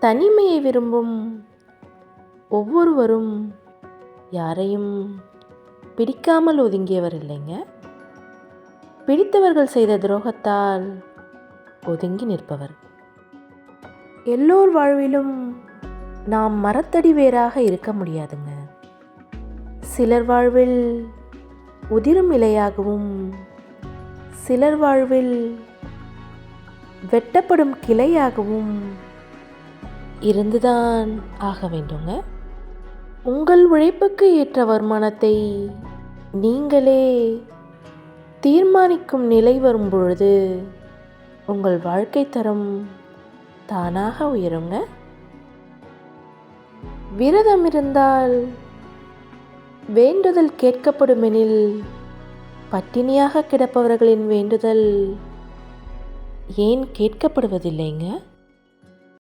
தனிமையை விரும்பும் ஒவ்வொருவரும் யாரையும் பிடிக்காமல் ஒதுங்கியவர் இல்லைங்க. பிடித்தவர்கள் செய்த துரோகத்தால் ஒதுங்கி நிற்பவர். எல்லோர் வாழ்விலும் நாம் மரத்தடி வேராக இருக்க முடியாதுங்க. சிலர் வாழ்வில் உதிரும் இலையாகவும், சிலர் வாழ்வில் வெட்டப்படும் கிளையாகவும் இருந்துதான் ஆக வேண்டுங்க. உங்கள் உழைப்புக்கு ஏற்ற வருமானத்தை நீங்களே தீர்மானிக்கும் நிலை வரும் பொழுது உங்கள் வாழ்க்கை தரம் தானாக உயருங்க. விரதம் இருந்தால் வேண்டுதல் கேட்கப்படுமெனில் பட்டினியாக கிடப்பவர்களின் வேண்டுதல் ஏன் கேட்கப்படுவதில்லைங்க?